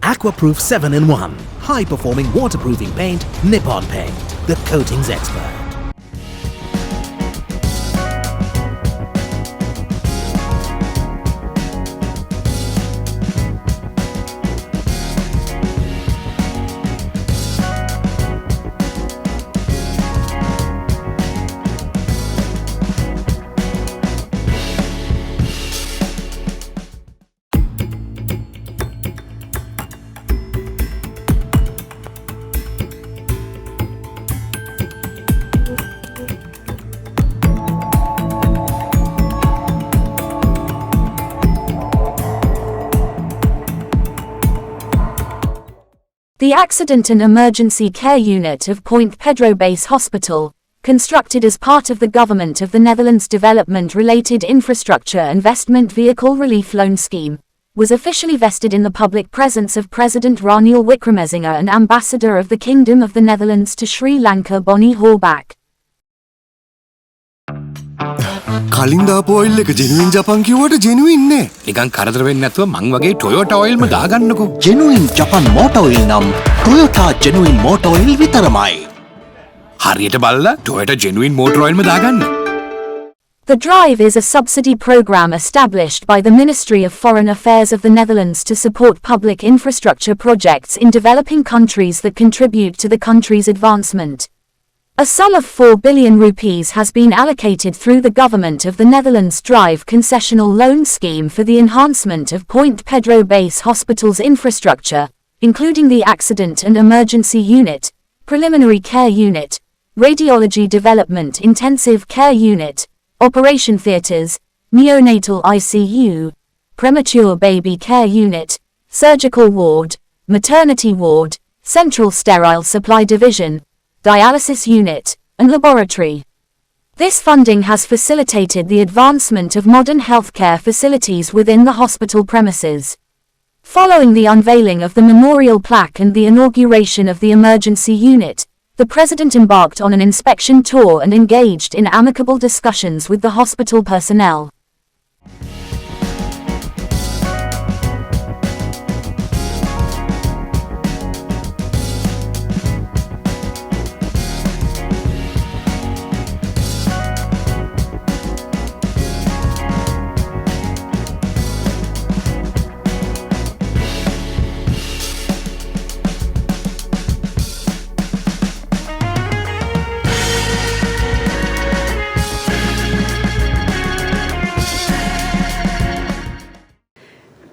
Aquaproof 7-in-1. High-performing waterproofing paint, Nippon Paint. The coatings expert. The Accident and Emergency Care Unit of Point Pedro Base Hospital, constructed as part of the Government of the Netherlands Development-Related Infrastructure Investment Vehicle Relief Loan Scheme, was officially vested in the public presence of President Ranil Wickremesinghe and Ambassador of the Kingdom of the Netherlands to Sri Lanka Bonnie Horbach. කලින් දාපු oil එක genuine ජපන් කිව්වට genuine නේ. නිකන් කරදර වෙන්නේ නැතුව මං වගේ Toyota ඔයිල්ම දාගන්නකෝ. Genuine Japan Motor Oil නම් Toyota Genuine Motor Oil විතරමයි. හරියට බලලා ටොයෝටා ජෙනුයින් මෝටර් ඔයිල්ම දාගන්න. The Drive is a subsidy program established by the Ministry of Foreign Affairs of the Netherlands to support public infrastructure projects in developing countries that contribute to the country's advancement. A sum of 4 billion rupees has been allocated through the Government of the Netherlands Drive concessional loan scheme for the enhancement of Point Pedro Base Hospital's infrastructure, including the Accident and Emergency Unit, Preliminary Care Unit, Radiology Development Intensive Care Unit, Operation Theatres, Neonatal ICU, Premature Baby Care Unit, Surgical Ward, Maternity Ward, Central Sterile Supply Division, Dialysis Unit, and Laboratory. This funding has facilitated the advancement of modern healthcare facilities within the hospital premises. Following the unveiling of the memorial plaque and the inauguration of the emergency unit, the President embarked on an inspection tour and engaged in amicable discussions with the hospital personnel.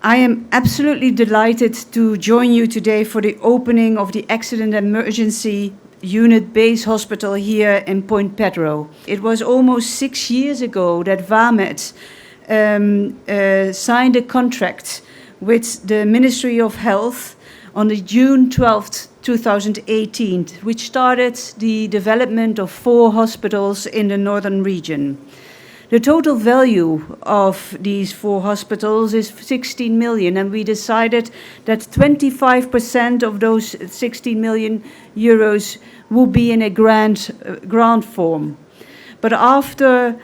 I am absolutely delighted to join you today for the opening of the Accident and Emergency Unit Base Hospital here in Point Pedro. It was almost 6 years ago that VAMED signed a contract with the Ministry of Health on the June 12th, 2018, which started the development of 4 hospitals in the northern region. The total value of these 4 hospitals is 16 million, and we decided that 25% of those 16 million euros will be in a grant form. But after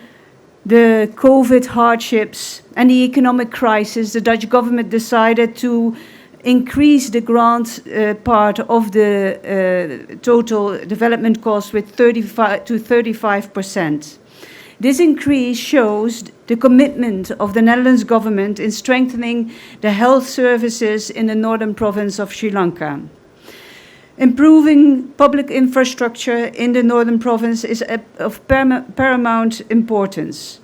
the COVID hardships and the economic crisis, the Dutch government decided to increase the grant part of the total development cost with 35%. This increase shows the commitment of the Netherlands government in strengthening the health services in the northern province of Sri Lanka. Improving public infrastructure in the northern province is of paramount importance.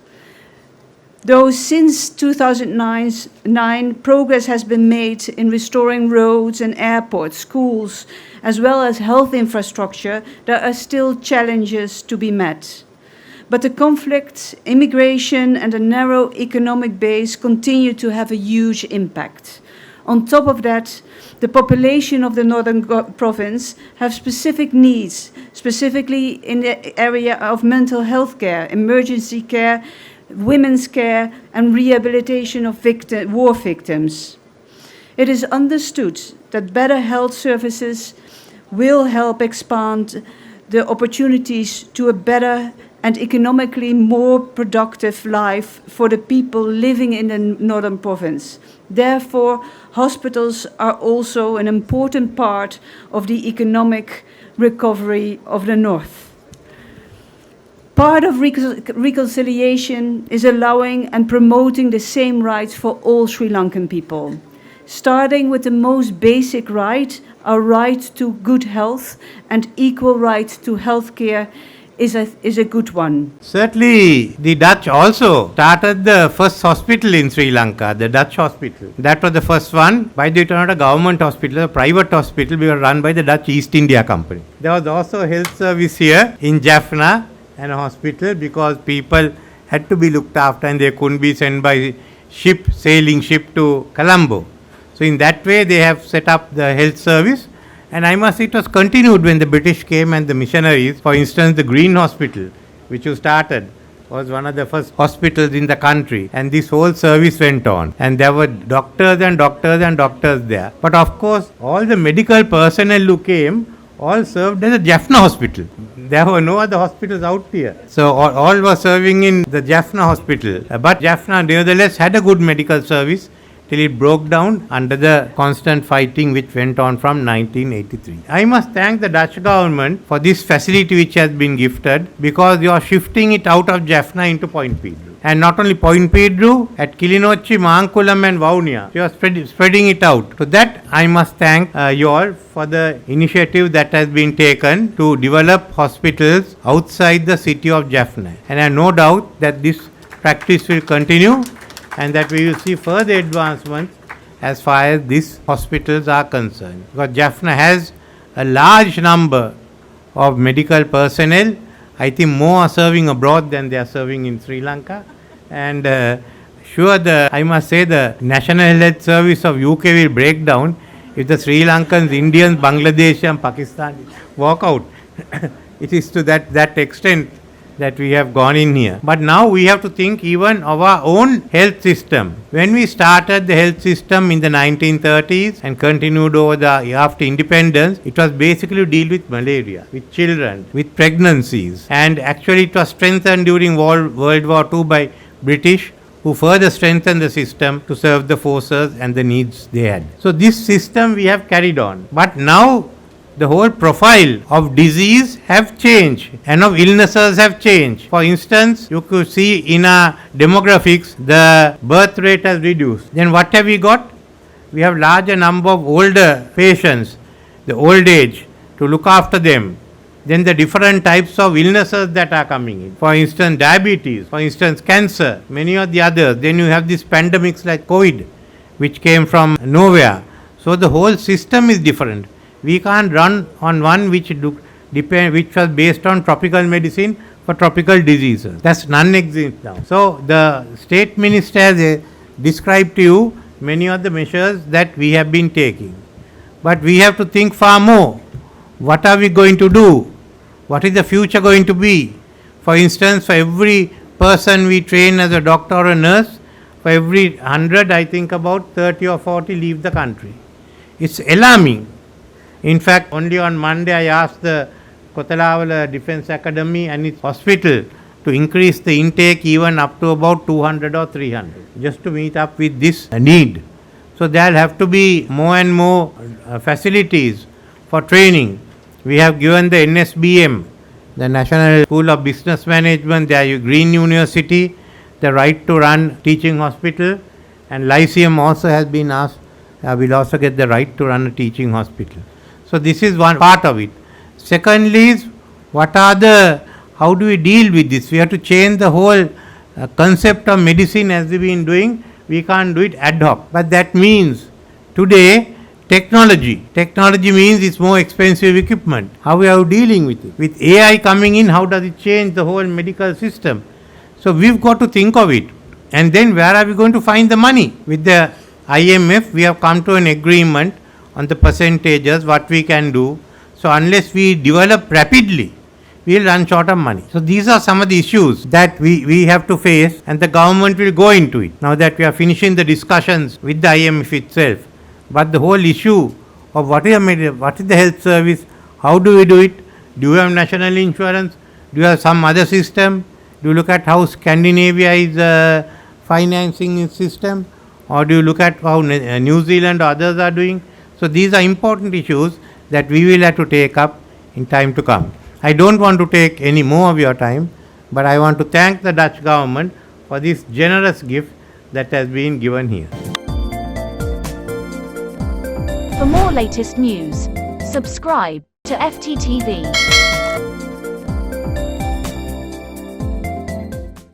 Though since 2009, progress has been made in restoring roads and airports, schools, as well as health infrastructure, there are still challenges to be met. But the conflict, immigration, and a narrow economic base continue to have a huge impact. On top of that, the population of the northern province have specific needs, specifically in the area of mental health care, emergency care, women's care, and rehabilitation of war victims. It is understood that better health services will help expand the opportunities to a better and economically more productive life for the people living in the northern province. Therefore, hospitals are also an important part of the economic recovery of the North. Part of reconciliation is allowing and promoting the same rights for all Sri Lankan people. Starting with the most basic right, our right to good health and equal right to health care is a good one. Certainly, the Dutch also started the first hospital in Sri Lanka, the Dutch hospital. That was the first one. By the way, it was not a government hospital, a private hospital. We were run by the Dutch East India Company. There was also a health service here in Jaffna and a hospital because people had to be looked after and they couldn't be sent by sailing ship to Colombo. So in that way, they have set up the health service. And I must say it was continued when the British came and the missionaries. For instance, the Green Hospital, which you started, was one of the first hospitals in the country. And this whole service went on. And there were doctors and doctors and doctors there. But of course, all the medical personnel who came all served as a Jaffna hospital. There were no other hospitals out here. So all were serving in the Jaffna hospital. But Jaffna nevertheless had a good medical service till it broke down under the constant fighting which went on from 1983. I must thank the Dutch government for this facility which has been gifted because you are shifting it out of Jaffna into Point Pedro. And not only Point Pedro, at Kilinochchi, Mankulam and Vaunia, you are spreading it out. So that I must thank you all for the initiative that has been taken to develop hospitals outside the city of Jaffna. And I have no doubt that this practice will continue and that we will see further advancements as far as these hospitals are concerned. Because Jaffna has a large number of medical personnel. I think more are serving abroad than they are serving in Sri Lanka. And I must say the National Health Service of UK will break down if the Sri Lankans, Indians, Bangladesh and Pakistanis walk out. It is to that extent that we have gone in here. But now we have to think even of our own health system. When we started the health system in the 1930s and continued after independence, it was basically to deal with malaria, with children, with pregnancies. And actually it was strengthened during World War II by British, who further strengthened the system to serve the forces and the needs they had. So this system we have carried on. But now the whole profile of disease have changed and of illnesses have changed. For instance, you could see in our demographics, the birth rate has reduced. Then what have we got? We have larger number of older patients, the old age, to look after them. Then the different types of illnesses that are coming in. For instance, diabetes, for instance, cancer, many of the others. Then you have these pandemics like COVID, which came from nowhere. So the whole system is different. We can't run on one which was based on tropical medicine for tropical diseases. That's non-existent now. So the state minister has described to you many of the measures that we have been taking. But we have to think far more. What are we going to do? What is the future going to be? For instance, for every person we train as a doctor or a nurse, for every 100, I think about 30 or 40 leave the country. It's alarming. In fact, only on Monday I asked the Kotalavala Defence Academy and its hospital to increase the intake even up to about 200 or 300, just to meet up with this need. So there will have to be more and more facilities for training. We have given the NSBM, the National School of Business Management, the Green University, the right to run teaching hospital, and Lyceum also has been asked, will also get the right to run a teaching hospital. So this is one part of it. Secondly is, how do we deal with this? We have to change the whole concept of medicine as we've been doing. We can't do it ad hoc. But that means today, technology. Technology means it's more expensive equipment. How are we dealing with it? With AI coming in, how does it change the whole medical system? So we've got to think of it. And then where are we going to find the money? With the IMF, we have come to an agreement on the percentages, what we can do. So unless we develop rapidly, we will run short of money. So these are some of the issues that we have to face, and the government will go into it. Now that we are finishing the discussions with the IMF itself, but the whole issue of what is the health service, how do we do it, do we have national insurance, do you have some other system, do you look at how Scandinavia is financing its system, Or do you look at how New Zealand or others are doing? So these are important issues that we will have to take up in time to come. I don't want to take any more of your time, but I want to thank the Dutch government for this generous gift that has been given here. For more latest news, subscribe to FTTV.